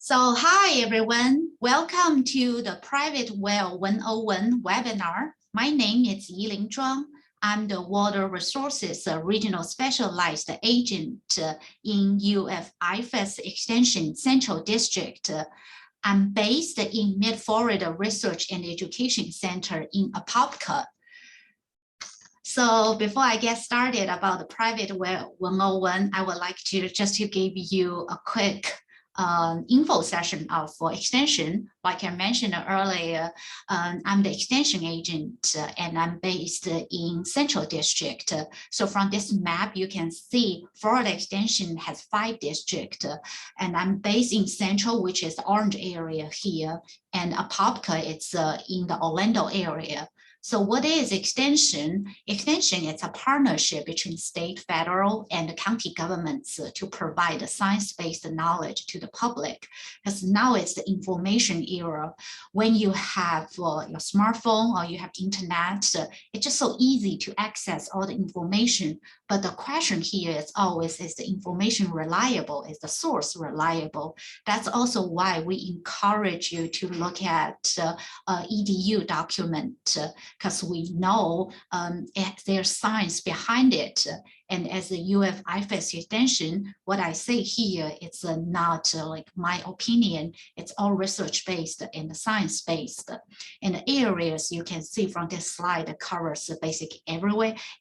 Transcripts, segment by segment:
Hi everyone, welcome to the Private Well 101 webinar. My name is Yiling Zhuang. I'm the Water Resources Regional Specialized Agent in UF IFAS Extension Central District. I'm based in Mid-Florida Research and Education Center in Apopka. So before I get started about the Private Well 101, I would like to give you a quick info session for extension. Like I mentioned earlier, I'm the extension agent and I'm based in Central District. So from this map, you can see Florida Extension has 5 districts and I'm based in Central, which is the orange area here, and Apopka, it's in the Orlando area. So what is extension? Extension is a partnership between state, federal, and county governments to provide science-based knowledge to the public. Because now it's the information era. When you have your smartphone or you have internet, it's just so easy to access all the information. But the question here is always, is the information reliable? Is the source reliable? That's also why we encourage you to look at EDU document, because we know there's science behind it. And as a UF IFAS extension, what I say here, it's not like my opinion, it's all research-based and science-based. And the areas you can see from this slide that covers basically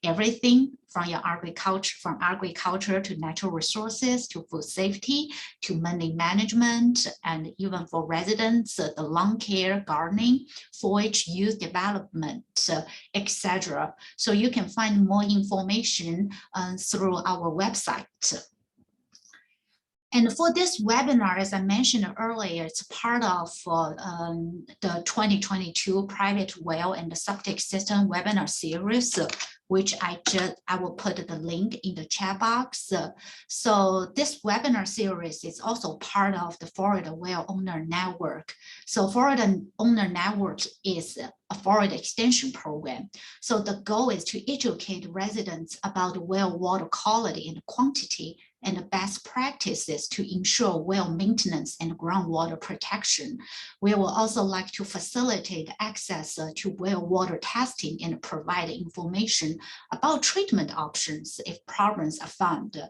everything from agriculture to natural resources, to food safety, to money management, and even for residents, the lawn care, gardening, forage youth development, etc. So you can find more information through our website. And for this webinar, as I mentioned earlier, it's part of the 2022 Private Well and the Septic System webinar series, which I will put the link in the chat box. So this webinar series is also part of the Florida Well Owner Network. So Florida Owner Network is a Florida extension program. So the goal is to educate residents about well water quality and quantity and the best practices to ensure well maintenance and groundwater protection. We will also like to facilitate access to well water testing and provide information about treatment options if problems are found.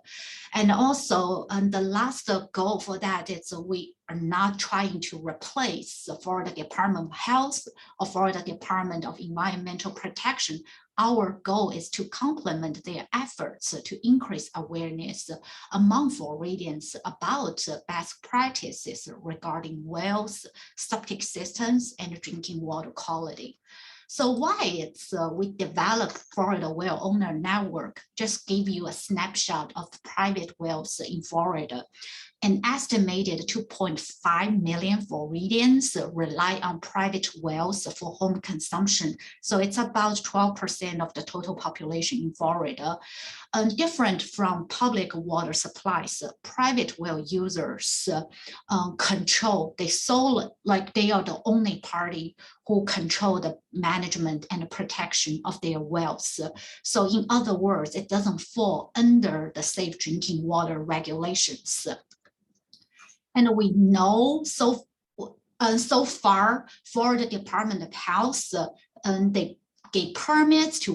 And also the last goal for that is we are not trying to replace the Florida Department of Health or Florida Department of Environmental Protection. Our goal is to complement their efforts to increase awareness among Floridians about best practices regarding wells, septic systems, and drinking water quality. So why we developed Florida Well Owner Network? Just give you a snapshot of private wells in Florida. An estimated 2.5 million Floridians rely on private wells for home consumption. So it's about 12% of the total population in Florida. Different from public water supplies, private well users control, they are the only party who control the management and the protection of their wells. So in other words, it doesn't fall under the safe drinking water regulations. And we know so far for the Department of Health, they gave permits to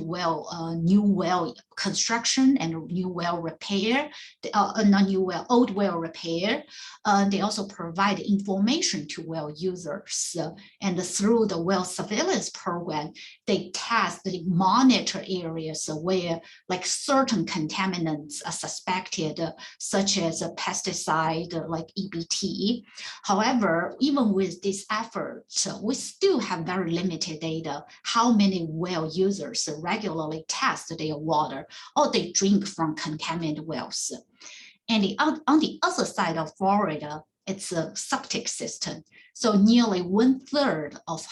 new well construction and new well repair, old well repair. They also provide information to well users. And through the well surveillance program, they monitor areas where like certain contaminants are suspected, such as a pesticide like EBT. However, even with this effort, we still have very limited data how many well users regularly test their water or they drink from contaminated wells. And on the other side of Florida, it's a septic system. So nearly one-third of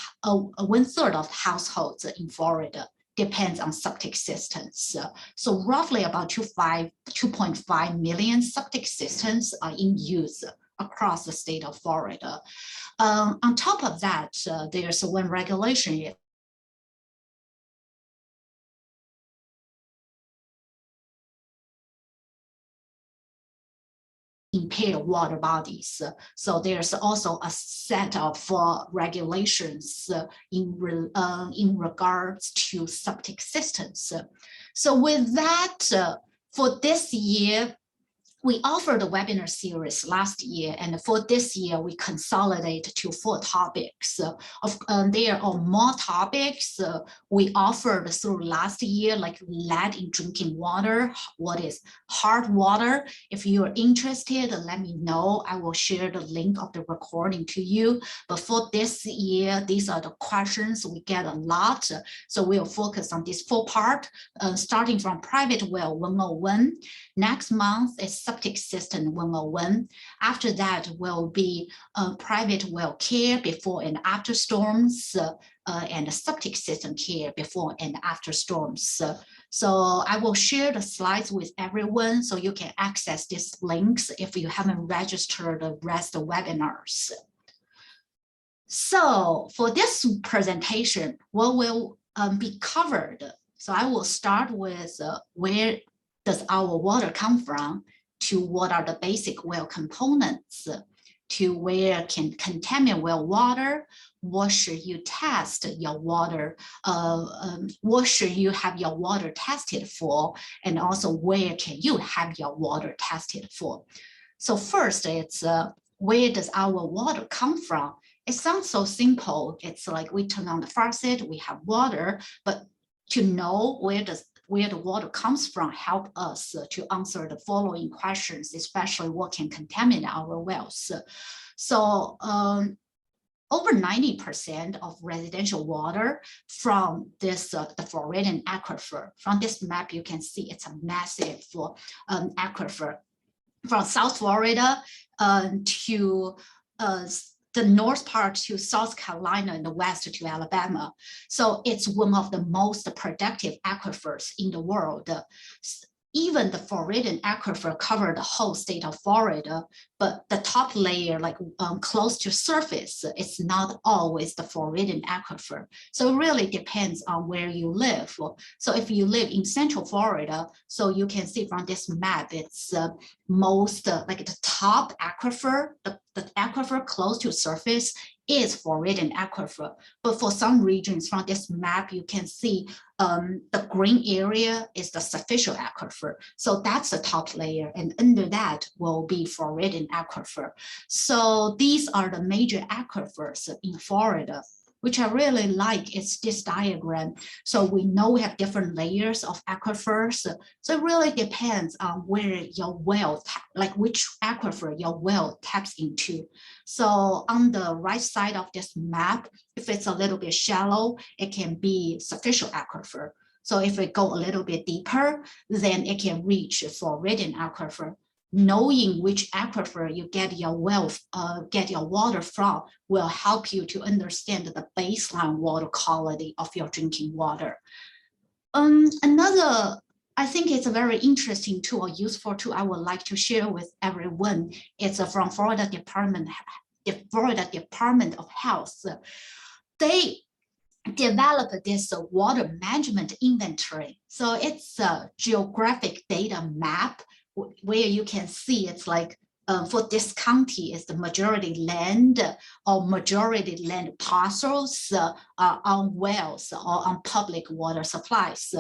households in Florida depends on septic systems. So roughly about 2.5 million septic systems are in use across the state of Florida. On top of that, there's one regulation impaired water bodies. So there's also a set of regulations in regards to septic systems. So with that, for this year, we offered a webinar series last year, and for this year, we consolidate to 4 topics. There are more topics we offered through last year, like lead in drinking water, what is hard water. If you're interested, let me know. I will share the link of the recording to you. But for this year, these are the questions we get a lot. So we'll focus on this 4 part, starting from private well 101. Next month is septic system 101. After that will be private well care before and after storms, and septic system care before and after storms. So I will share the slides with everyone so you can access these links if you haven't registered the rest of webinars. So for this presentation, what will be covered? So I will start with where does our water come from, to what are the basic well components, to where can contaminate well water, what should you test your water, what should you have your water tested for, and also where can you have your water tested for. So first, it's where does our water come from? It sounds so simple. It's like we turn on the faucet, we have water, but to know where the water comes from help us to answer the following questions, especially what can contaminate our wells. So over 90% of residential water from this the Floridian aquifer. From this map, you can see it's a massive aquifer from South Florida to the north part to South Carolina and the west to Alabama. So it's one of the most productive aquifers in the world. Even the Floridian aquifer covered the whole state of Florida, but the top layer, like close to surface, it's not always the Floridian aquifer. So it really depends on where you live. So if you live in Central Florida, so you can see from this map, it's most like the top aquifer, the aquifer close to surface is Floridian aquifer. But for some regions from this map, you can see the green area is the superficial aquifer. So that's the top layer, and under that will be Floridian aquifer. So these are the major aquifers in Florida. Which I really like is this diagram. So we know we have different layers of aquifers. So it really depends on where your well, like which aquifer your well taps into. So on the right side of this map, if it's a little bit shallow, it can be superficial aquifer. So if we go a little bit deeper, then it can reach Floridian aquifer. Knowing which aquifer you get your well, get your water from will help you to understand the baseline water quality of your drinking water. Another, I think it's a very interesting tool or useful tool I would like to share with everyone. It's from Florida Department of Health. They developed this water management inventory. So it's a geographic data map where you can see it's like for this county is the majority land or majority land parcels on wells or on public water supplies.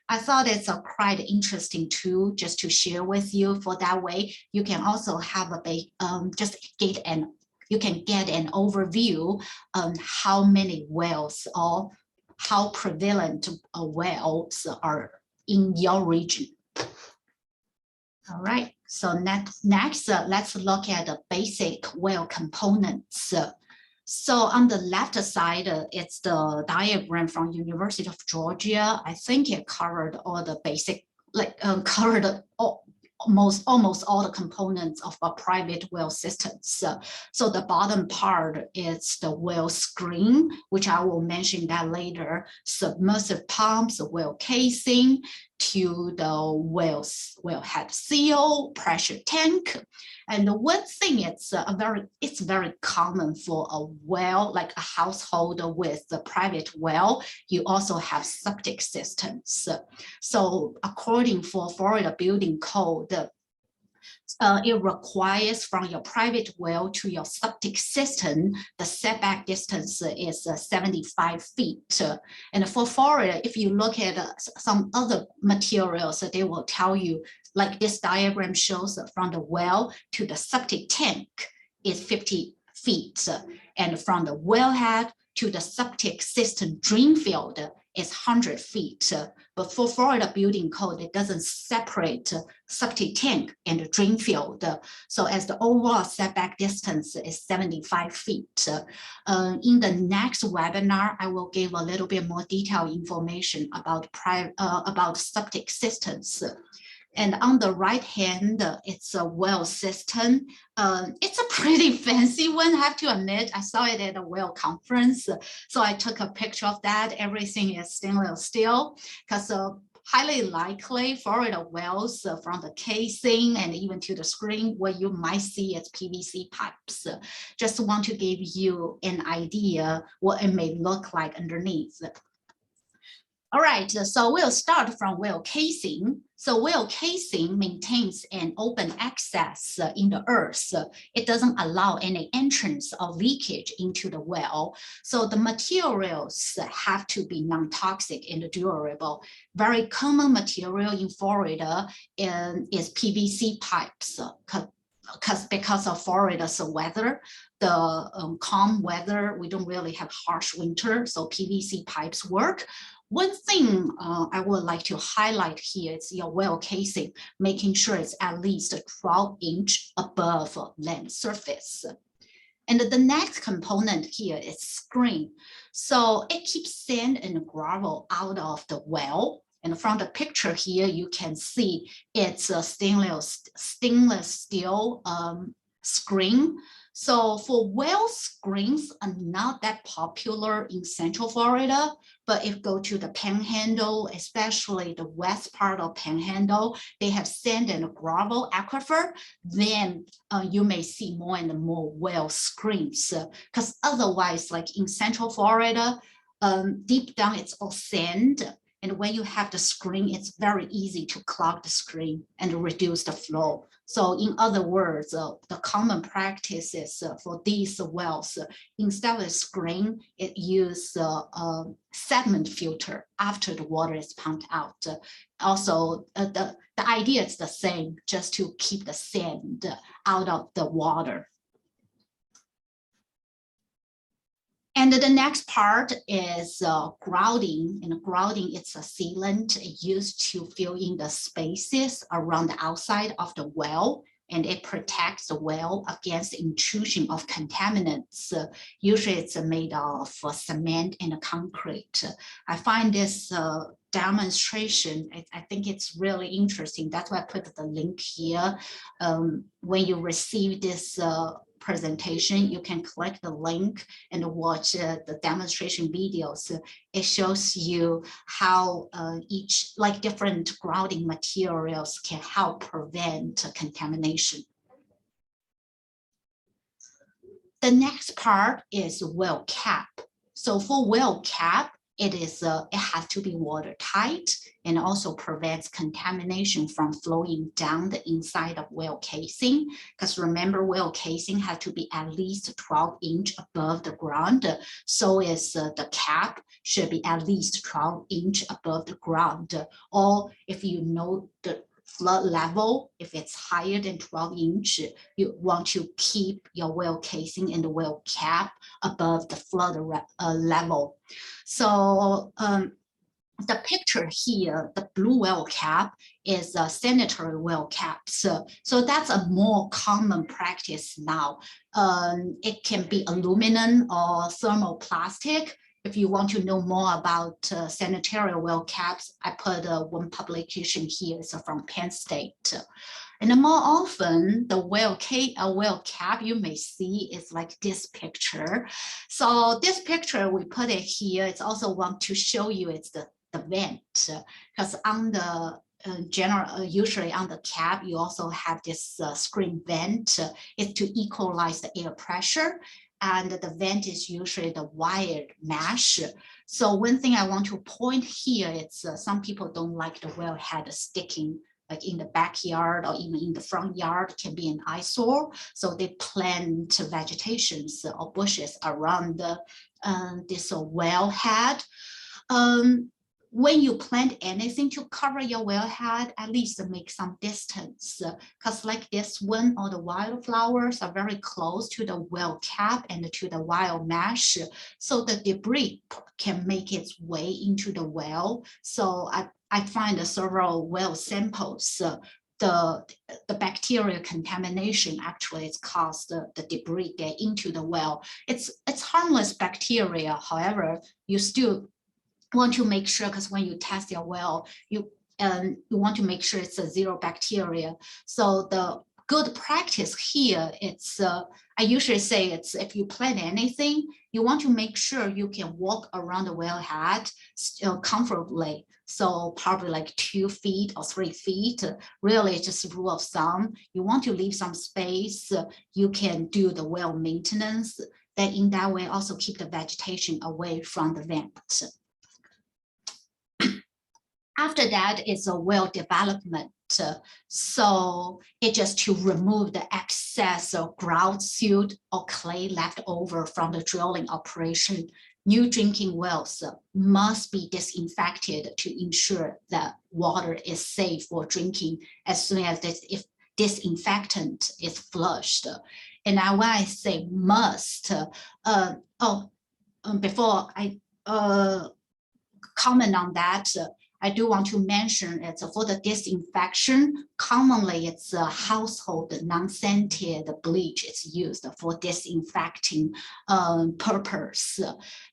I thought it's a quite interesting tool just to share with you. For that way, you can also have a you can get an overview on how many wells or how prevalent wells are in your region. All right, so next let's look at the basic well components. So on the left side, it's the diagram from University of Georgia. I think it covered all the basic, like covered almost all the components of a private well systems. So the bottom part is the well screen, which I will mention that later, submersive pumps, well casing, to the wellhead seal, pressure tank. And the one thing it's very common for a well, like a household with the private well, you also have septic systems. So according for Florida Building Code, It requires from your private well to your septic system, the setback distance is 75 feet. And for Florida, if you look at some other materials, they will tell you, like this diagram shows, from the well to the septic tank is 50 feet. And from the wellhead to the septic system drain field is 100 feet. But for Florida building code, it doesn't separate septic tank and drain field. So as the overall setback distance is 75 feet. In the next webinar, I will give a little bit more detailed information about septic systems. And on the right hand, it's a well system. It's a pretty fancy one, I have to admit. I saw it at a well conference. So I took a picture of that. Everything is stainless steel, because highly likely Florida wells from the casing and even to the screen, what you might see is PVC pipes. Just want to give you an idea what it may look like underneath. All right, so we'll start from well casing. So well casing maintains an open access in the earth. It doesn't allow any entrance or leakage into the well. So the materials have to be non-toxic and durable. Very common material in Florida is PVC pipes. Because of Florida's weather, the calm weather, we don't really have harsh winter, so PVC pipes work. One thing I would like to highlight here is your well casing, making sure it's at least 12 inch above land surface. And the next component here is screen. So it keeps sand and gravel out of the well. And from the picture here, you can see it's a stainless steel screen. So for well screens are not that popular in Central Florida, but if you go to the Panhandle, especially the west part of Panhandle, they have sand and gravel aquifer, then you may see more and more well screens. Because otherwise, like in Central Florida, deep down it's all sand. And when you have the screen, it's very easy to clog the screen and reduce the flow. So in other words, the common practices for these wells, instead of a screen, it uses a sediment filter after the water is pumped out. Also, the idea is the same, just to keep the sand out of the water. And the next part is grouting. And grouting, it's a sealant used to fill in the spaces around the outside of the well, and it protects the well against intrusion of contaminants. Usually it's made of cement and concrete. I find this demonstration, I think it's really interesting. That's why I put the link here. When you receive this presentation, you can click the link and watch the demonstration videos. It shows you how each, like different grouting materials can help prevent contamination. The next part is well cap. So for well cap, it has to be watertight and also prevents contamination from flowing down the inside of well casing. Because remember, well casing has to be at least 12 inch above the ground. So is the cap should be at least 12 inch above the ground. Or if you know the flood level, if it's higher than 12 inch, you want to keep your well casing and the well cap above the flood level. So the picture here, the blue well cap is a sanitary well cap. So that's a more common practice now. It can be aluminum or thermoplastic. If you want to know more about sanitary well caps, I put one publication here. It's from Penn State. And more often, the well cap you may see is like this picture. So this picture, we put it here. It's also want to show you it's the vent, because on the usually on the cap, you also have this screen vent. It's to equalize the air pressure. And the vent is usually the wired mesh. So one thing I want to point here, it's some people don't like the wellhead sticking like in the backyard or even in the front yard, can be an eyesore. So they plant vegetations or bushes around this wellhead. When you plant anything to cover your wellhead, at least make some distance, because like this one, all the wildflowers are very close to the well cap and to the wild mesh, so the debris can make its way into the well. So I find several well samples. The bacterial contamination actually is caused the debris get into the well. It's harmless bacteria. However, you still want to make sure, because when you test your well, you want to make sure it's a zero bacteria. So the good practice here, it's I usually say it's if you plant anything, you want to make sure you can walk around the wellhead comfortably. So probably like 2 feet or 3 feet, really just rule of thumb. You want to leave some space. You can do the well maintenance. That in that way also keep the vegetation away from the vent. After that, it's a well development. So it's just to remove the excess of ground silt or clay left over from the drilling operation. New drinking wells must be disinfected to ensure that water is safe for drinking as soon as if disinfectant is flushed. And now when I say must, before I comment on that, I do want to mention it's for the disinfection. Commonly, it's a household non-scented bleach. It's used for disinfecting purpose.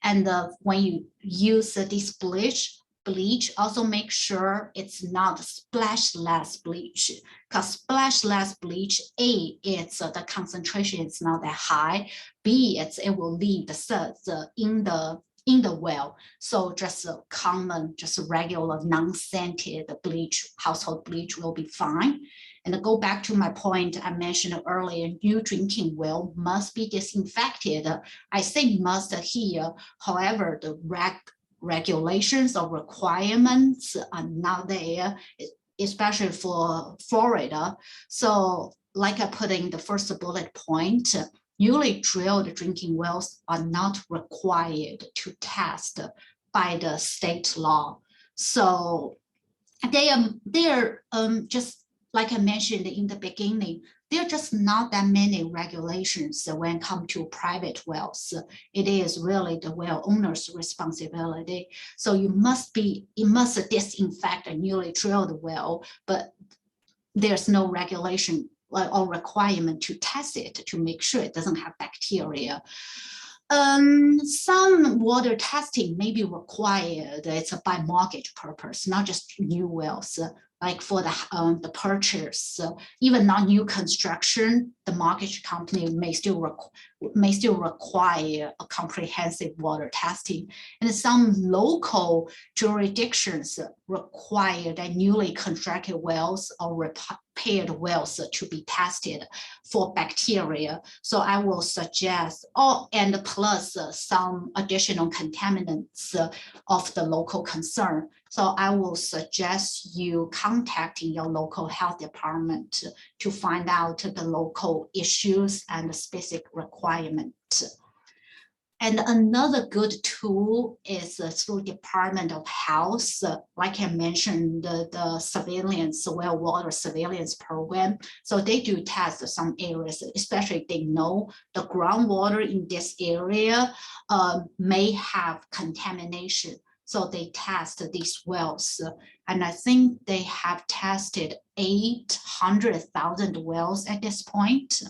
And when you use this bleach, also make sure it's not splashless bleach, because splashless bleach, A, it's the concentration is not that high. B, it will leave the suds in the well. So just a common, just a regular non-scented bleach, household bleach will be fine. And to go back to my point I mentioned earlier, new drinking well must be disinfected. I say must here, however, the regulations or requirements are not there, especially for Florida. So like I put in the first bullet point, newly drilled drinking wells are not required to test by the state law. So they are just like I mentioned in the beginning, there are just not that many regulations when it comes to private wells. It is really the well owner's responsibility. So you must disinfect a newly drilled well, but there's no regulation or requirement to test it to make sure it doesn't have bacteria. Some water testing may be required. It's by mortgage purpose, not just new wells. Like for the purchase, even not new construction, the mortgage company may still require a comprehensive water testing. And some local jurisdictions require that newly constructed wells or repaired wells to be tested for bacteria. So I will suggest, and plus some additional contaminants of the local concern. So I will suggest you contacting your local health department to find out the local issues and the specific requirements. And another good tool is through Department of Health. Like I mentioned, the surveillance, well water surveillance program. So they do test some areas, especially if they know the groundwater in this area may have contamination. So they test these wells. And I think they have tested 800,000 wells at this point.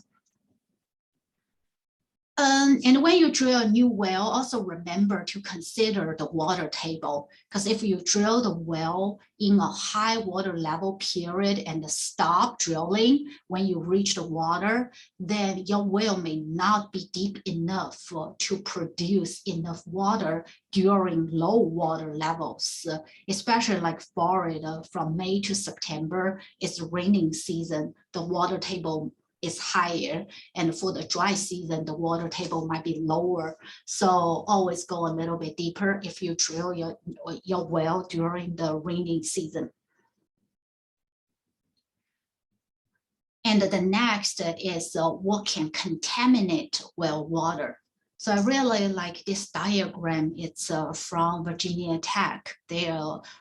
And when you drill a new well, also remember to consider the water table, because if you drill the well in a high water level period and stop drilling when you reach the water, then your well may not be deep enough to produce enough water during low water levels, especially like Florida from May to September, it's raining season, the water table is higher, and for the dry season, the water table might be lower. So always go a little bit deeper if you drill your well during the rainy season. And the next is what can contaminate well water. So I really like this diagram. It's from Virginia Tech, their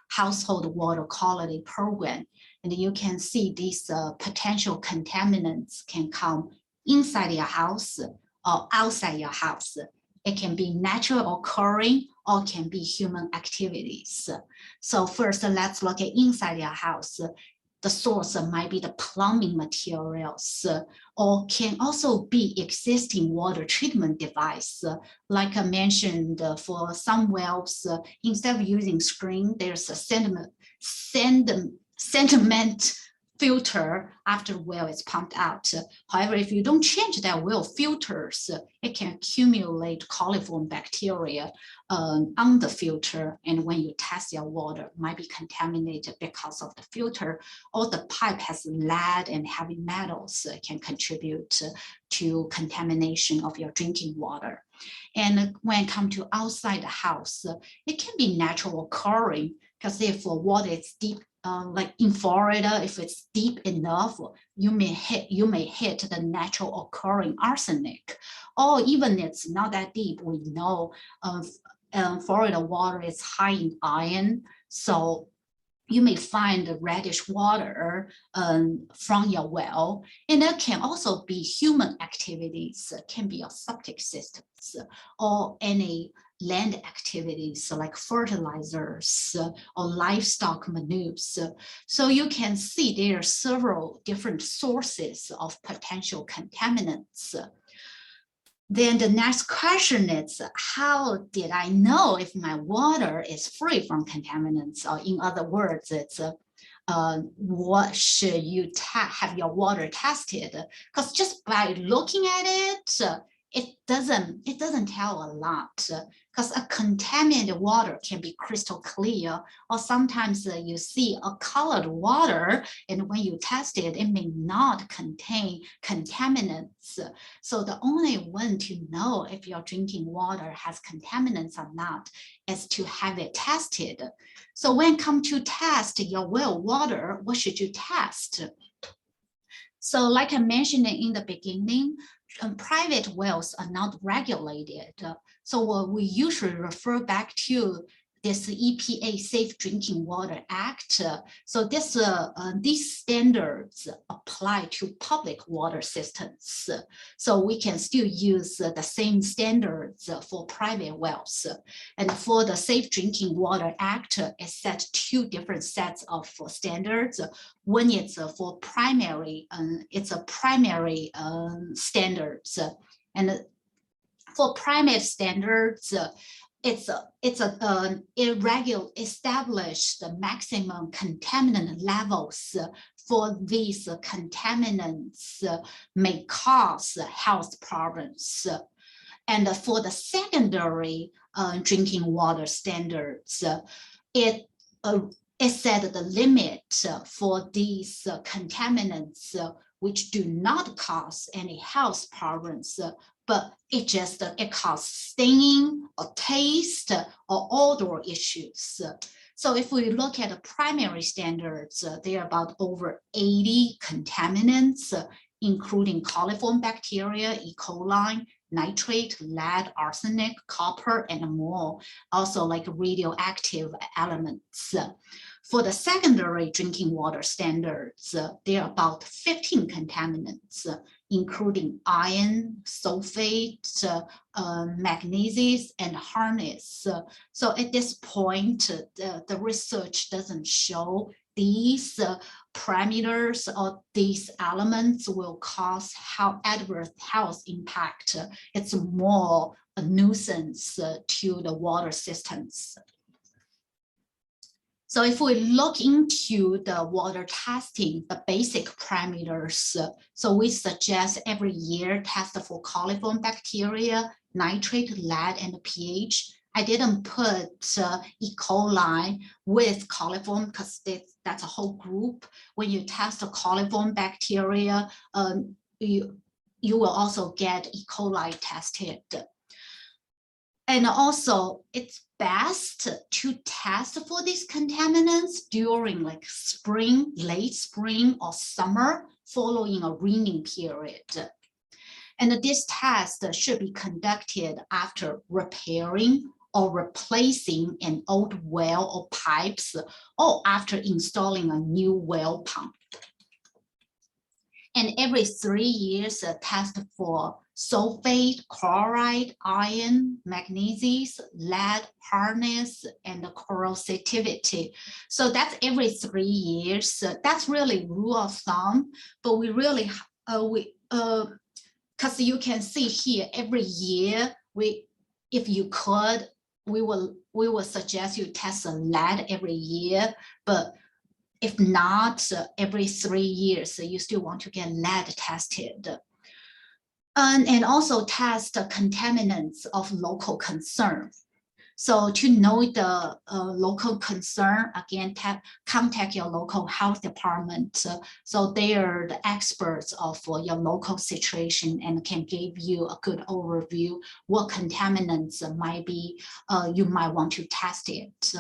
household water quality program. And you can see these potential contaminants can come inside your house or outside your house. It can be natural occurring or can be human activities. So first, let's look at inside your house. The source might be the plumbing materials, or can also be existing water treatment device. Like I mentioned, for some wells, instead of using screen, there's a sediment filter after well is pumped out. However, if you don't change that well filters, it can accumulate coliform bacteria on the filter. And when you test your water, it might be contaminated because of the filter, or the pipe has lead and heavy metals can contribute to contamination of your drinking water. And when it comes to outside the house, it can be natural occurring, because if water is deep, like in Florida, if it's deep enough, you may hit the natural occurring arsenic, or even it's not that deep. We know Florida water is high in iron, so you may find the reddish water from your well. And that can also be human activities, can be your septic systems or any land activities like fertilizers or livestock manures. So you can see there are several different sources of potential contaminants. Then the next question is, how did I know if my water is free from contaminants? Or in other words, it's what should you have your water tested? Because just by looking at it, it doesn't tell a lot. Because a contaminated water can be crystal clear, or sometimes you see a colored water, and when you test it, it may not contain contaminants. So the only way to know if your drinking water has contaminants or not is to have it tested. So when it comes to test your well water, what should you test? So like I mentioned in the beginning, private wells are not regulated. So we usually refer back to this EPA Safe Drinking Water Act. So these standards apply to public water systems. So we can still use the same standards for private wells. And for the Safe Drinking Water Act, it set two different sets of standards. One is for primary, it's a primary standards. And for primary standards, it's irregular establish the maximum contaminant levels for these contaminants may cause health problems. And for the secondary drinking water standards, it set the limit for these contaminants which do not cause any health problems, but it causes stinging or taste or odor issues. So if we look at the primary standards, there are about over 80 contaminants, including coliform bacteria, E. coli, nitrate, lead, arsenic, copper, and more, also like radioactive elements. For the secondary drinking water standards, there are about 15 contaminants, including iron, sulfate, magnesium, and harness. So at this point, the research doesn't show these parameters or these elements will cause adverse health impact. It's more a nuisance to the water systems. So if we look into the water testing, the basic parameters, so we suggest every year test for coliform bacteria, nitrate, lead, and pH. I didn't put E. coli with coliform because that's a whole group. When you test the coliform bacteria, you will also get E. coli tested. And also, it's best to test for these contaminants during like spring, late spring, or summer. following a weaning period. And this test should be conducted after repairing or replacing an old well or pipes, or after installing a new well pump. And every 3 years, test for sulfate, chloride, iron, magnesium, lead, hardness, and corrosivity. So that's every 3 years. That's really rule of thumb, but we really, because you can see here, every year, if you could, we will suggest you test the lead every year, but if not, every 3 years, you still want to get lead tested. And also test the contaminants of local concern. So to know the local concern, again, contact your local health department. So they are the experts of your local situation and can give you a good overview what contaminants might be, you might want to test it.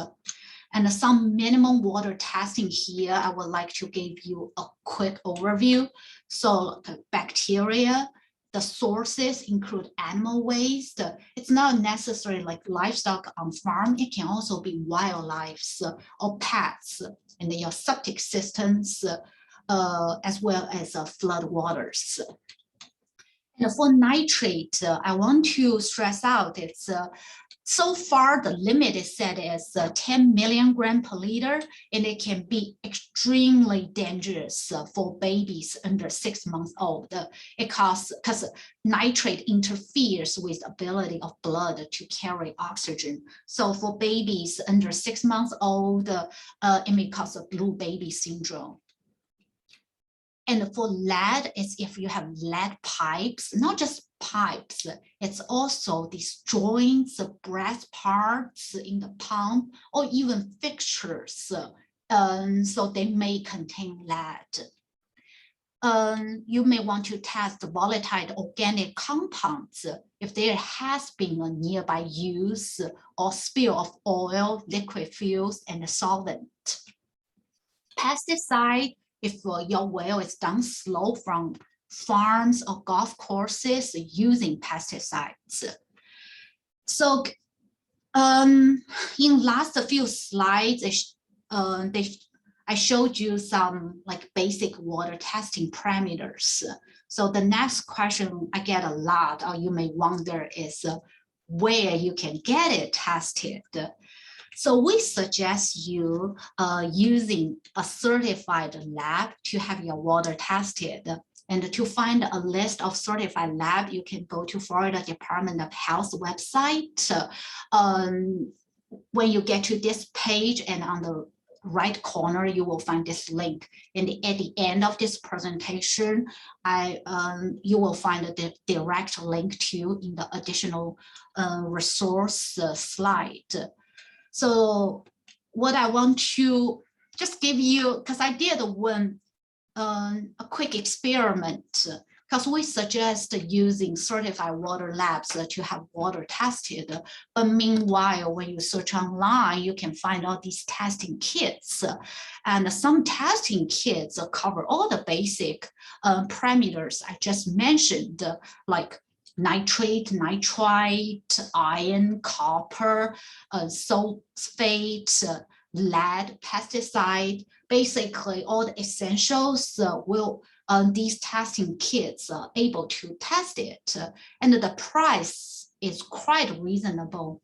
And some minimum water testing here, I would like to give you a quick overview. So the bacteria, the sources include animal waste. It's not necessarily like livestock on farm. It can also be wildlife or pets, and your septic systems, as well as flood waters. And for nitrate, I want to stress out it's so far, the limit is set as 10 million gram per liter, and it can be extremely dangerous for babies under 6 months old. Because nitrate interferes with the ability of blood to carry oxygen. So for babies under 6 months old, it may cause a blue baby syndrome. And for lead, it's if you have lead pipes, not just pipes, it's also these joints, brass parts in the pump, or even fixtures. So they may contain lead. You may want to test volatile organic compounds if there has been a nearby use or spill of oil, liquid fuels, and solvent. Pesticide, if your well is down slope from farms or golf courses using pesticides. So in last few slides, I showed you some like basic water testing parameters. So the next question I get a lot, or you may wonder, is where you can get it tested. So we suggest you using a certified lab to have your water tested. And to find a list of certified lab, you can go to Florida Department of Health website. When you get to this page, and on the right corner, you will find this link. And at the end of this presentation, you will find the direct link to in the additional resource slide. So what I want to just give you, because I did a quick experiment, because we suggest using certified water labs to have water tested. But meanwhile, when you search online, you can find all these testing kits. And some testing kits cover all the basic parameters I just mentioned, like nitrate, nitrite, iron, copper, sulfate, lead, pesticide, basically all the essentials these testing kits are able to test it. And the price is quite reasonable.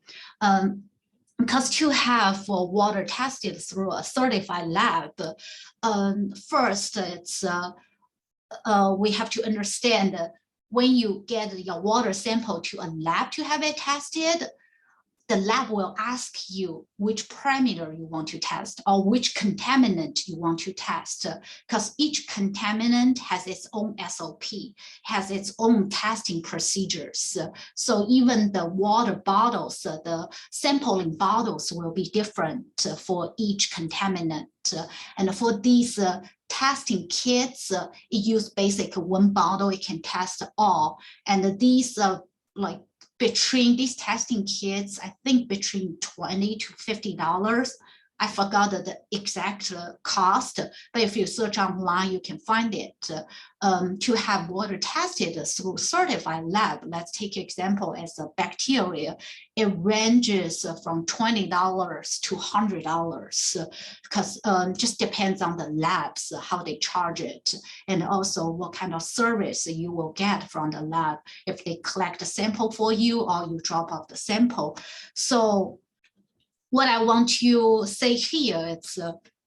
Because to have water tested through a certified lab, first it's we have to understand when you get your water sample to a lab to have it tested, the lab will ask you which parameter you want to test or which contaminant you want to test, because each contaminant has its own SOP, has its own testing procedures. So even the water bottles, the sampling bottles will be different for each contaminant. And for these testing kits, it uses basically one bottle, it can test all. And these between these testing kits, I think between $20 to $50. I forgot the exact cost, but if you search online, you can find it. To have water tested through certified lab, let's take example as a bacteria, it ranges from $20 to $100 because just depends on the labs, how they charge it, and also what kind of service you will get from the lab if they collect a sample for you or you drop off the sample. So what I want to say here is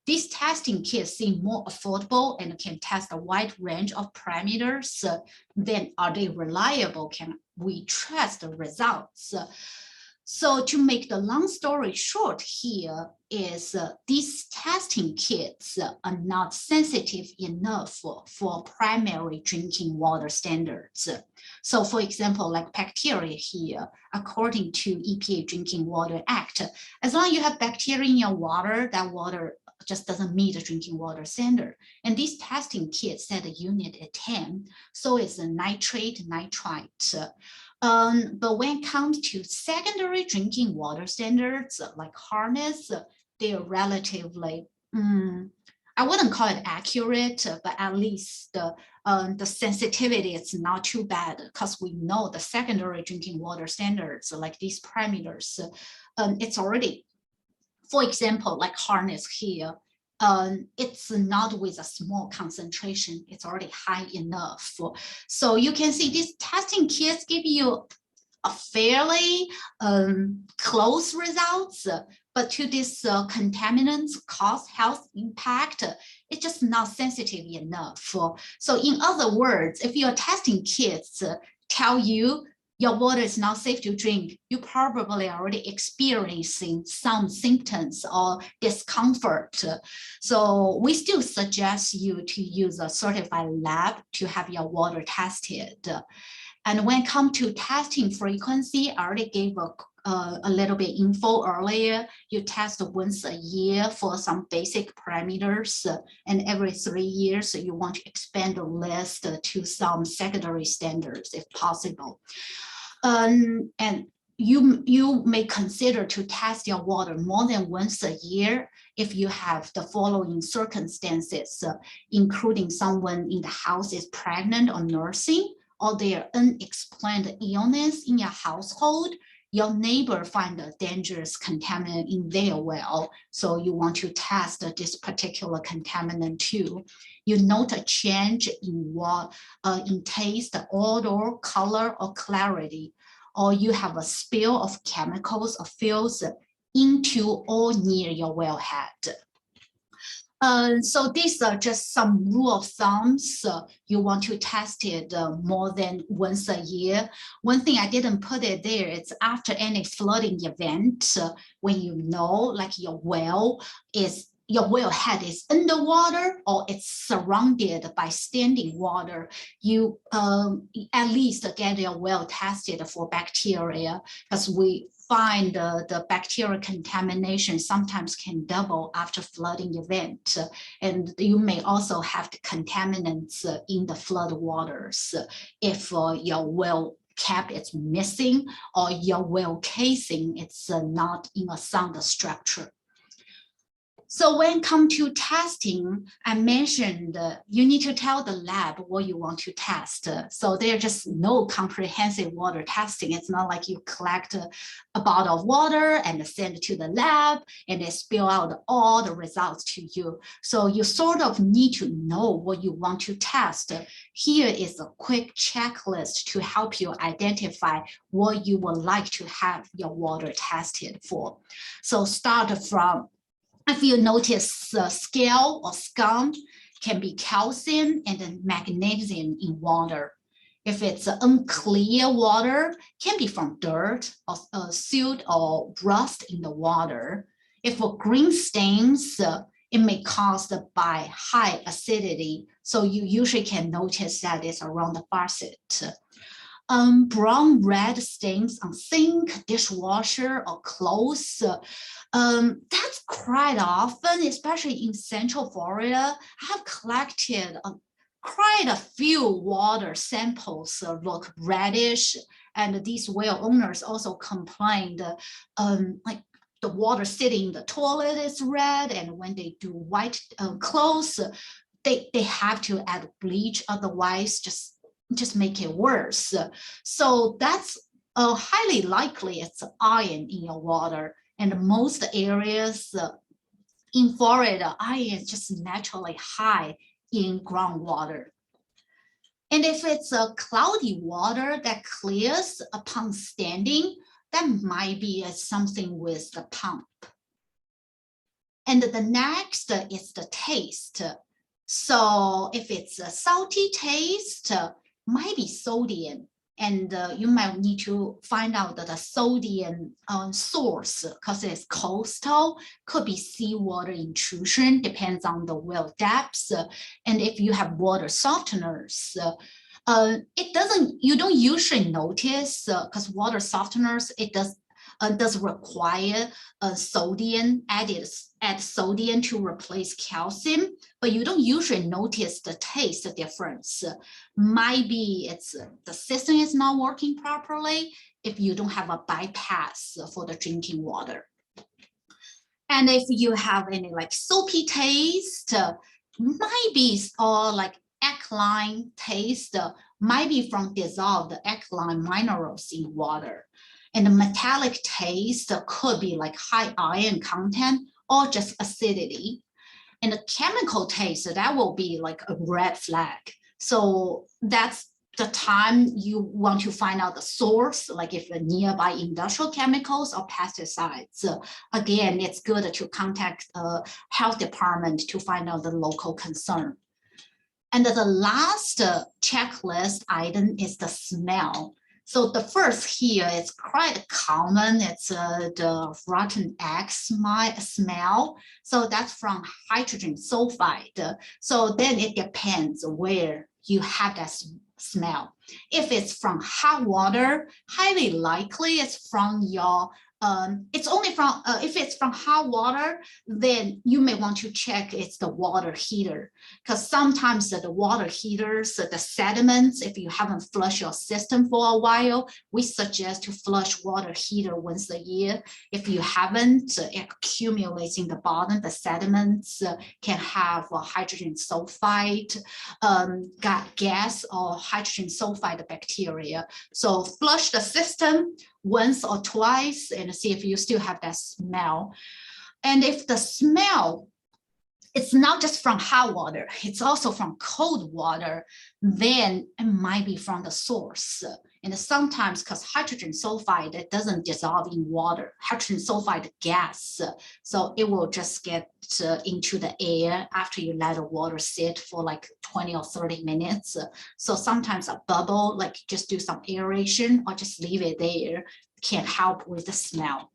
these testing kits seem more affordable and can test a wide range of parameters. Then are they reliable? Can we trust the results? So to make the long story short here is these testing kits are not sensitive enough for primary drinking water standards. So for example, like bacteria here, according to EPA Drinking Water Act, as long as you have bacteria in your water, that water just doesn't meet the drinking water standard. And these testing kits set a unit at 10, so it's a nitrate, nitrite. But when it comes to secondary drinking water standards like hardness, they're relatively, I wouldn't call it accurate, but at least the sensitivity is not too bad because we know the secondary drinking water standards like these parameters, it's already, for example, like hardness here, it's not with a small concentration, it's already high enough. So you can see these testing kits give you a fairly close results, but to this contaminants cost health impact, it's just not sensitive enough. So in other words, if your testing kits tell you your water is not safe to drink, you probably already experiencing some symptoms or discomfort. So we still suggest you to use a certified lab to have your water tested. And when it comes to testing frequency, I already gave a little bit info earlier. You test once a year for some basic parameters, and every 3 years you want to expand the list to some secondary standards if possible. And you may consider to test your water more than once a year if you have the following circumstances, including someone in the house is pregnant or nursing, or there unexplained illness in your household, your neighbor find a dangerous contaminant in their well, so you want to test this particular contaminant too. You note a change in in taste, odor, color, or clarity, or you have a spill of chemicals or fuels into or near your wellhead. So these are just some rule of thumbs. You want to test it more than once a year. One thing I didn't put it there, it's after any flooding event, when you know like your wellhead is underwater or it's surrounded by standing water, you at least get your well tested for bacteria, because we find the bacterial contamination sometimes can double after flooding event. And you may also have the contaminants in the flood waters if your well cap is missing or your well casing it's not in a sound structure. So when it comes to testing, I mentioned you need to tell the lab what you want to test. So there's just no comprehensive water testing. It's not like you collect a bottle of water and send it to the lab and they spill out all the results to you. So you sort of need to know what you want to test. Here is a quick checklist to help you identify what you would like to have your water tested for. So start from, if you notice scale or scum can be calcium and then magnesium in water. If it's unclear water, can be from dirt or silt or rust in the water. If green stains, it may caused by high acidity. So you usually can notice that it's around the faucet. Brown red stains on sink, dishwasher, or clothes. That's quite often, especially in Central Florida. I have collected quite a few water samples look reddish, and these well owners also complained like the water sitting in the toilet is red, and when they do white clothes, they have to add bleach, otherwise just make it worse. So that's highly likely it's iron in your water. And most areas in Florida, iron is just naturally high in groundwater. And if it's a cloudy water that clears upon standing, that might be something with the pump. And the next is the taste. So if it's a salty taste, might be sodium. And you might need to find out the sodium source, because it's coastal, could be seawater intrusion, depends on the well depths. And if you have water softeners, you don't usually notice, because water softeners, it does require sodium, add sodium to replace calcium, but you don't usually notice the taste difference. Might be it's the system is not working properly if you don't have a bypass for the drinking water. And if you have any like soapy taste, might be or like alkaline taste, might be from dissolved alkaline minerals in water. And the metallic taste could be like high iron content or just acidity. And the chemical taste, that will be like a red flag. So that's the time you want to find out the source, like if nearby industrial chemicals or pesticides. Again, it's good to contact the health department to find out the local concern. And the last checklist item is the smell. So the first here is quite common. It's the rotten egg smell. So that's from hydrogen sulfide. So then it depends where you have that smell. If it's from hot water, highly likely it's from your it's only from, if it's from hot water, then you may want to check it's the water heater, because sometimes the water heaters, the sediments, if you haven't flushed your system for a while, we suggest to flush water heater once a year. If you haven't, it accumulates in the bottom, the sediments can have hydrogen sulfide gas or hydrogen sulfide bacteria. So flush the system once or twice and see if you still have that smell. And if the smell, it's not just from hot water, it's also from cold water, then it might be from the source. And sometimes, because hydrogen sulfide, it doesn't dissolve in water, hydrogen sulfide gas, so it will just get into the air after you let the water sit for like 20 or 30 minutes. So sometimes a bubble, like just do some aeration or just leave it there, can help with the smell.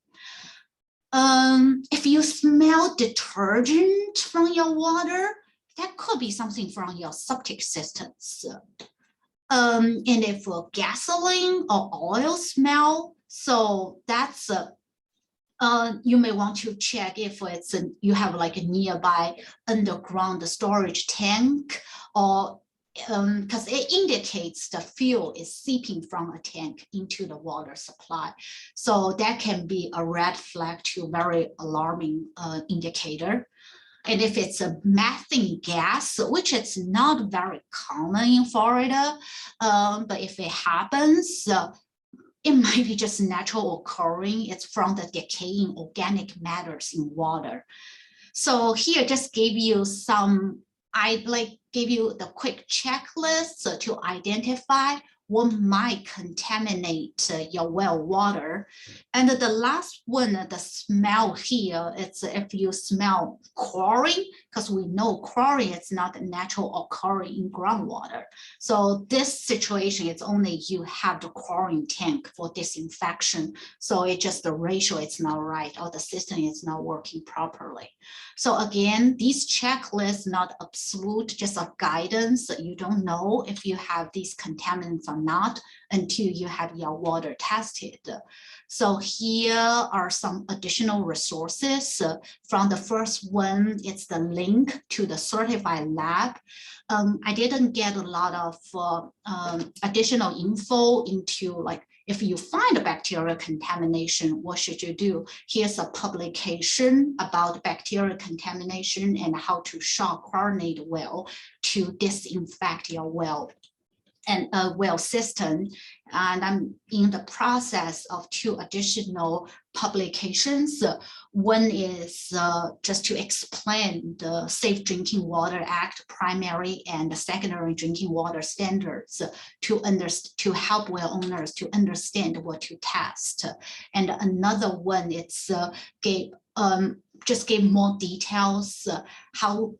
If you smell detergent from your water, that could be something from your septic systems. And if gasoline or oil smell, so that's you may want to check if it's you have like a nearby underground storage tank, or because it indicates the fuel is seeping from a tank into the water supply. So that can be a red flag to very alarming indicator. And if it's a methane gas, which it's not very common in Florida, but if it happens, it might be just natural occurring. It's from the decaying organic matters in water. So here, just gave you some, give you the quick checklist to identify what might contaminate your well water. And the last one, the smell here, it's if you smell chlorine, because we know chlorine is not natural occurring in groundwater. So this situation, it's only you have the chlorine tank for disinfection. So it's just the ratio, it's not right, or the system is not working properly. So again, these checklists not absolute, just a guidance. You don't know if you have these contaminants or not until you have your water tested. So here are some additional resources. From the first one, it's the link to the certified lab. I didn't get a lot of additional info into like if you find a bacterial contamination, what should you do? Here's a publication about bacterial contamination and how to shock chlorinate well to disinfect your well and a well system. And I'm in the process of 2 additional publications. One is just to explain the Safe Drinking Water Act primary and secondary drinking water standards to help well owners to understand what to test. And another one, it's just give more details how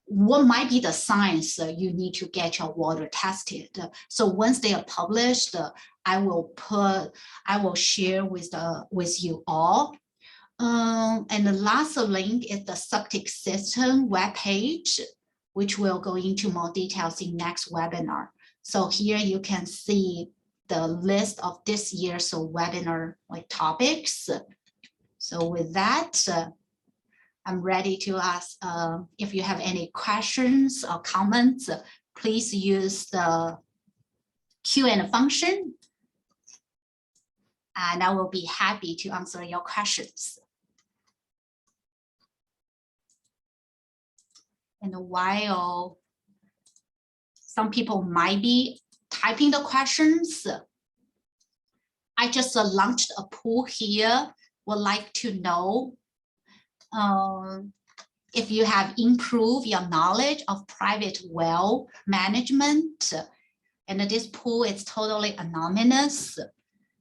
what might be the science you need to get your water tested. So once they are published, I will share with you all. And the last link is the septic system webpage, which will go into more details in next webinar. So here you can see the list of this year's webinar topics. So with that, I'm ready to ask if you have any questions or comments, please use the Q&A function, and I will be happy to answer your questions. And while some people might be typing the questions, I just launched a poll here. Would like to know if you have improved your knowledge of private well management. And this poll is totally anonymous.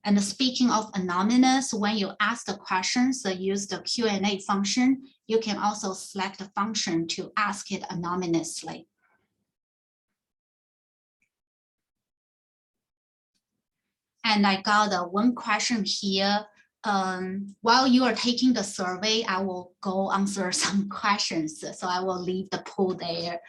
And speaking of anonymous, when you ask the questions, use the Q&A function, you can also select the function to ask it anonymously. And I got one question here. While you are taking the survey, I will go answer some questions. So I will leave the poll there.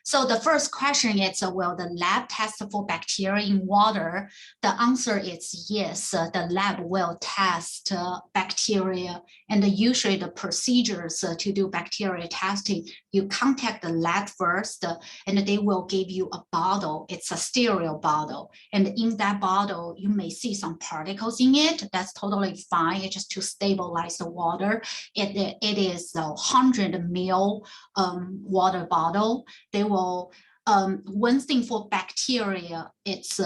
So the first question is, will the lab test for bacteria in water? The answer is yes, the lab will test bacteria. And usually the procedures to do bacteria testing, you contact the lab first, and they will give you a bottle. It's a sterile bottle. And in that bottle, you may see some particles in it. That's totally fine. It's just to stabilize the water. It is a 100 ml water bottle. They will, one thing for bacteria, it's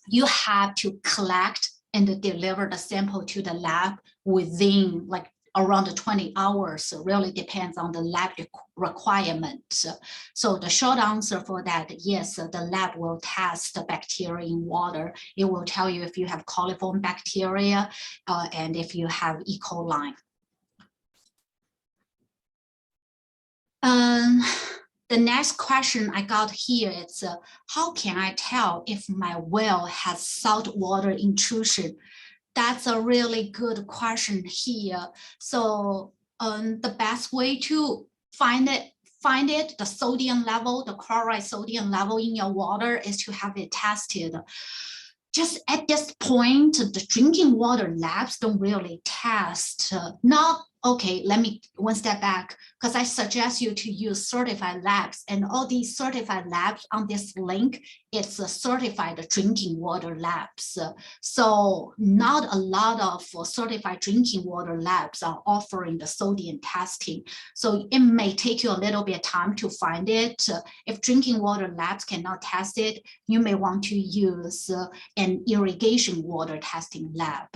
you have to collect and deliver the sample to the lab within around 20 hours. So really depends on the lab requirement. So the short answer for that, yes, the lab will test the bacteria in water. It will tell you if you have coliform bacteria and if you have E. coli. The next question I got here is, how can I tell if my well has saltwater intrusion? That's a really good question here. So the best way to find it, the sodium level, the chloride sodium level in your water is to have it tested. Just at this point, the drinking water labs don't really test. Okay, let me one step back, because I suggest you to use certified labs, and all these certified labs on this link, it's a certified drinking water labs. So not a lot of certified drinking water labs are offering the sodium testing. So it may take you a little bit of time to find it. If drinking water labs cannot test it, you may want to use an irrigation water testing lab.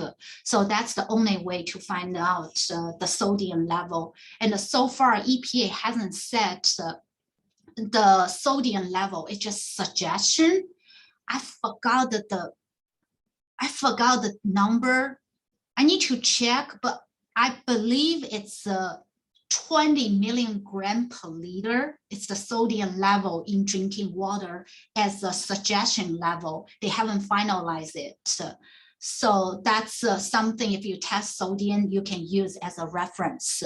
So that's the only way to find out the sodium level. And so far, EPA hasn't set the sodium level. It's just suggestion. I forgot the number. I need to check, but I believe it's 20 million gram per liter. It's the sodium level in drinking water as a suggestion level. They haven't finalized it. So that's something, if you test sodium, you can use as a reference.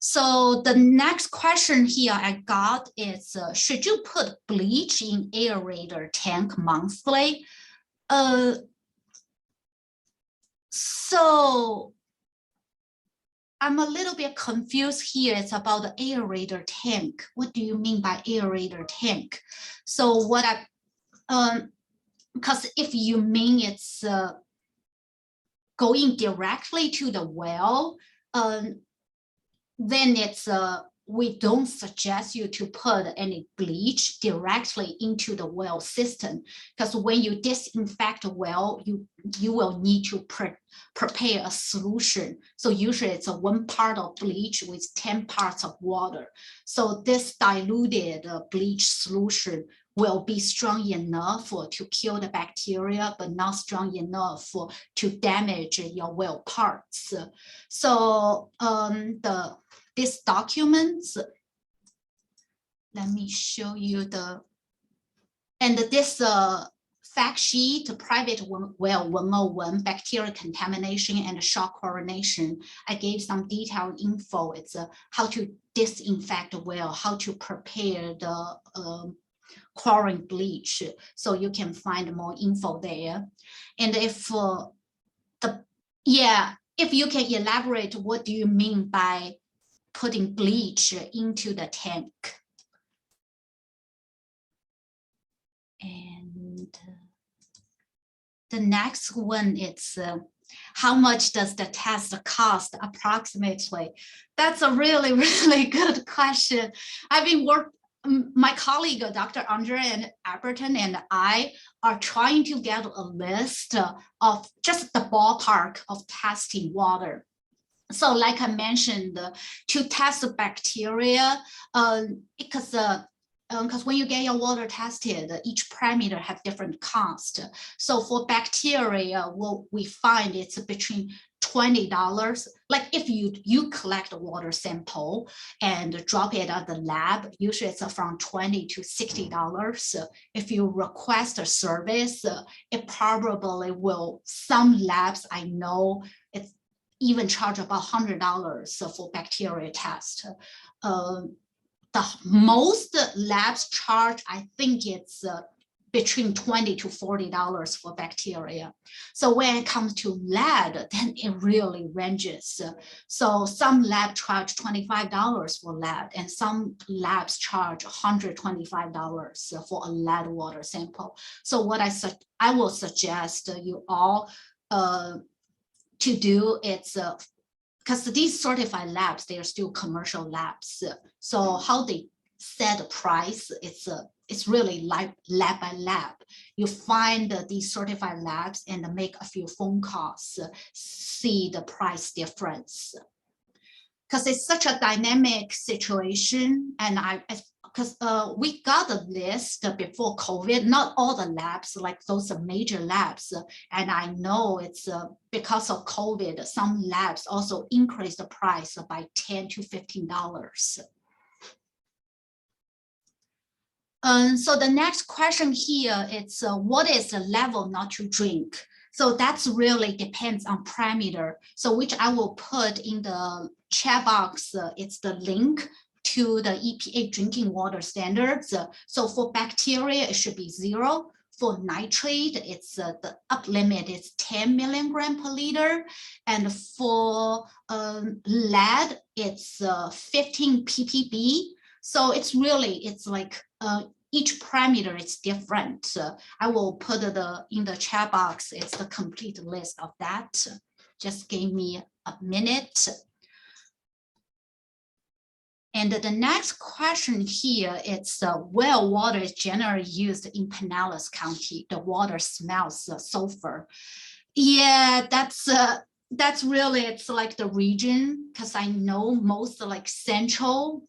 So the next question here I got is, should you put bleach in aerator tank monthly? So I'm a little bit confused here. It's about the aerator tank. What do you mean by aerator tank? So what because if you mean it's going directly to the well, then it's we don't suggest you to put any bleach directly into the well system, because when you disinfect a well, you will need to prepare a solution. So usually it's a 1 part of bleach with 10 parts of water. So this diluted bleach solution will be strong enough to kill the bacteria, but not strong enough to damage your well parts. So this documents, let me show you and this fact sheet, private well 101, bacterial contamination and shock chlorination. I gave some detailed info. It's how to disinfect a well, how to prepare the chlorine bleach. So you can find more info there. And if if you can elaborate, what do you mean by putting bleach into the tank? And the next one is how much does the test cost approximately? That's a really, really good question. I've been my colleague, Dr. Andre and Alberton, and I are trying to get a list of just the ballpark of testing water. So like I mentioned, to test the bacteria, because when you get your water tested, each parameter have different cost. So for bacteria, what we find it's between $20. Like if you collect a water sample and drop it at the lab, usually it's from $20 to $60. If you request a service, it probably will. Some labs I know it's even charge about $100 for bacteria test. The most labs charge, I think it's between $20 to $40 for bacteria. So when it comes to lead, then it really ranges. So some labs charge $25 for lead, and some labs charge $125 for a lead water sample. So what I will suggest you all to do, it's because these certified labs, they are still commercial labs. So how they set a price, it's really like lab by lab. You find these certified labs and make a few phone calls, see the price difference. Because it's such a dynamic situation, and because we got a list before COVID, not all the labs, like those are major labs. And I know it's because of COVID, some labs also increased the price by $10 to $15. So the next question here, it's what is the level not to drink? So that's really depends on parameter. So which I will put in the chat box. It's the link to the EPA drinking water standards. So for bacteria, it should be 0. For nitrate, it's the up limit is 10 milligram per liter. And for lead, it's 15 ppb. So it's like each parameter is different. I will put in the chat box. It's the complete list of that. Just give me a minute. And the next question here, it's well water is generally used in Pinellas County. The water smells sulfur. Yeah, that's really, it's like the region, because I know most like central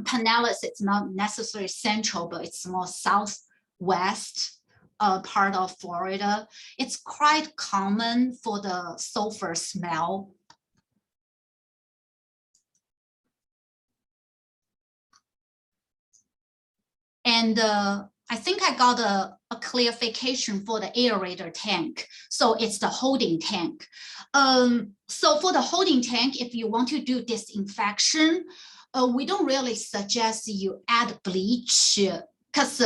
Pinellas, it's not necessarily central, but it's more southwest part of Florida. It's quite common for the sulfur smell. And I think I got a clarification for the aerator tank. So it's the holding tank. So for the holding tank, if you want to do disinfection, we don't really suggest you add bleach, because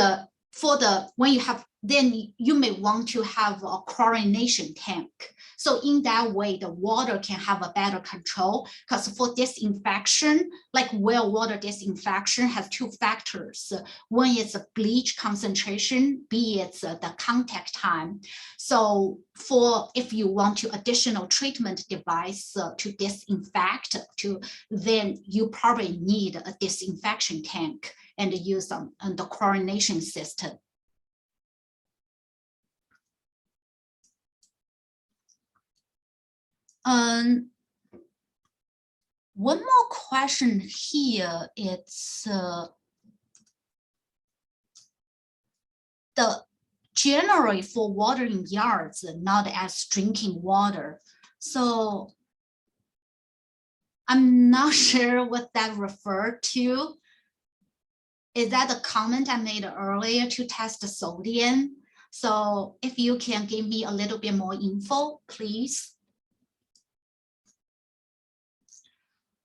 for the, when you have, then you may want to have a chlorination tank. So in that way, the water can have a better control, because for disinfection, like well water disinfection has two factors. One is the bleach concentration, B is the contact time. So for, if you want to additional treatment device to disinfect, then you probably need a disinfection tank and use the chlorination system. One more question here, it's the generally for watering yards, not as drinking water. So I'm not sure what that referred to. Is that a comment I made earlier to test the sodium? So if you can give me a little bit more info, please.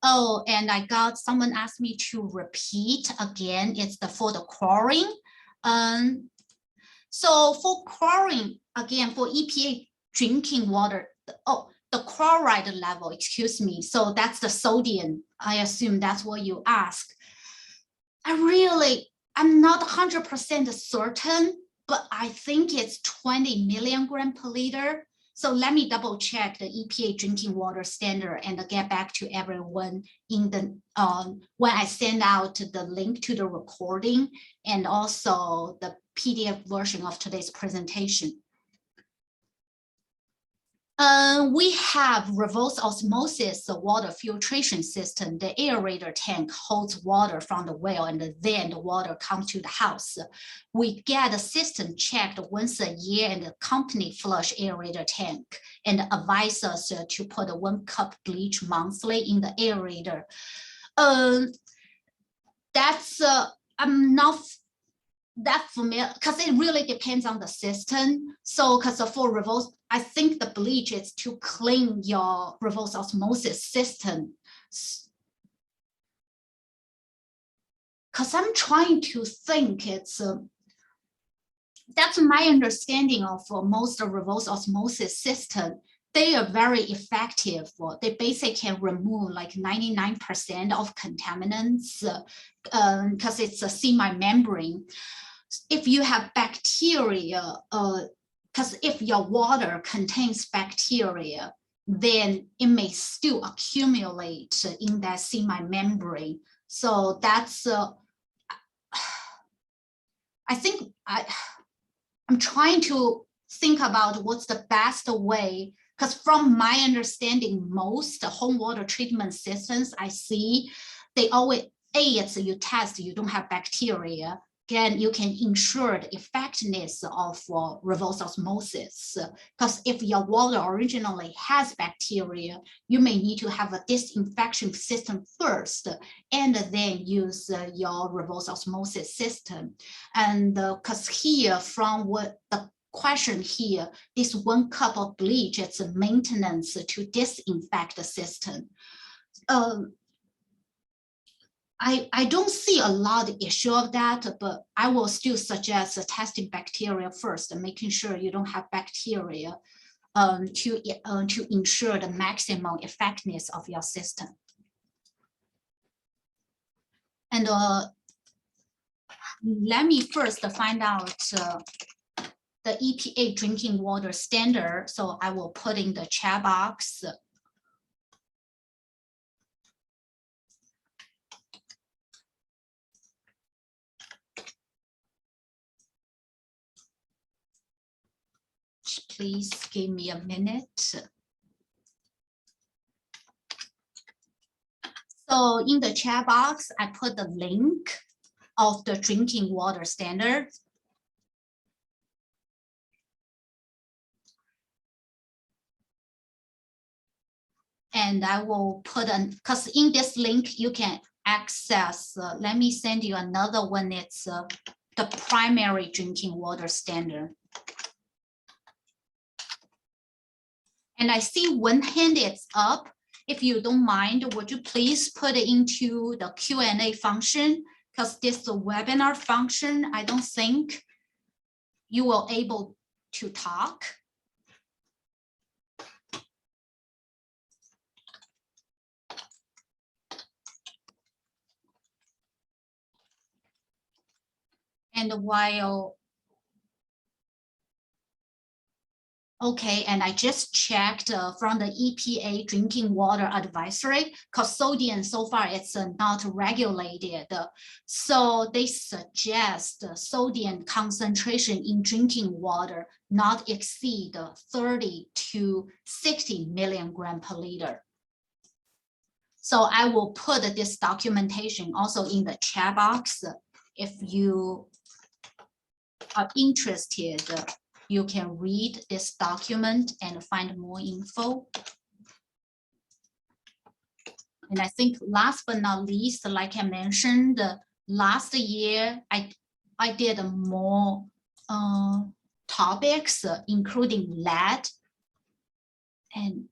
Oh, and I got someone asked me to repeat again. It's for the chlorine. So for chlorine, again, for EPA drinking water, the chloride level, excuse me. So that's the sodium. I assume that's what you ask. I'm not 100% certain, but I think it's 20 milligram per liter. So let me double check the EPA drinking water standard and get back to everyone in the when I send out the link to the recording and also the PDF version of today's presentation. We have reverse osmosis water filtration system. The aerator tank holds water from the well and then the water comes to the house. We get the system checked once a year and the company flush aerator tank and advise us to put 1 cup bleach monthly in the aerator. I'm not that familiar because it really depends on the system. So because for reverse, I think the bleach is to clean your reverse osmosis system. Because I'm trying to think, it's that's my understanding of most of reverse osmosis system. They are very effective. They basically can remove like 99% of contaminants because it's a semi-membrane. If you have bacteria, because if your water contains bacteria, then it may still accumulate in that semi-membrane. So that's, I think I'm trying to think about what's the best way, because from my understanding, most home water treatment systems I see, they always, it's you test, you don't have bacteria. Again, you can ensure the effectiveness of reverse osmosis. Because if your water originally has bacteria, you may need to have a disinfection system first, and then use your reverse osmosis system. And because here, from what the question here, this 1 cup of bleach, it's a maintenance to disinfect the system. I don't see a lot of issue of that, but I will still suggest testing bacteria first and making sure you don't have bacteria to ensure the maximum effectiveness of your system. And let me first find out the EPA drinking water standard. So I will put in the chat box. Please give me a minute. So in the chat box, I put the link of the drinking water standard. And I will put an, because in this link, you can access, let me send you another one. It's the primary drinking water standard. And I see one hand is up. If you don't mind, would you please put it into the Q&A function? Because this is a webinar function, I don't think you will able to talk. And while, okay, and I just checked from the EPA drinking water advisory, because sodium so far it's not regulated. So they suggest sodium concentration in drinking water not exceed 30 to 60 milligram per liter. So I will put this documentation also in the chat box. If you are interested, you can read this document and find more info. And I think last but not least, like I mentioned, last year I did more topics, including lead. And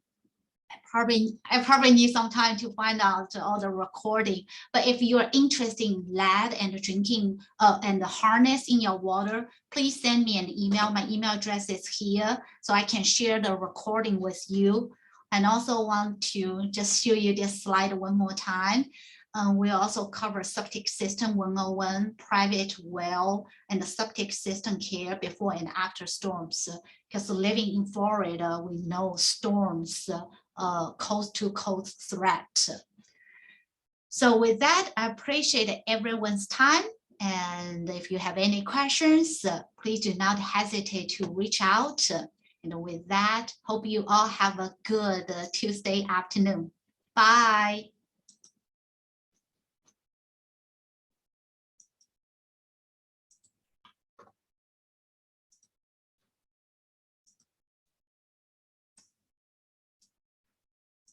I probably need some time to find out all the recording. But if you are interested in lead and drinking and the harness in your water, please send me an email. My email address is here, so I can share the recording with you. And also want to just show you this slide one more time. We also cover septic system 101, private well, and the septic system care before and after storms. Because living in Florida, we know storms coast to coast threat. So with that, I appreciate everyone's time. And if you have any questions, please do not hesitate to reach out. And with that, hope you all have a good Tuesday afternoon. Bye.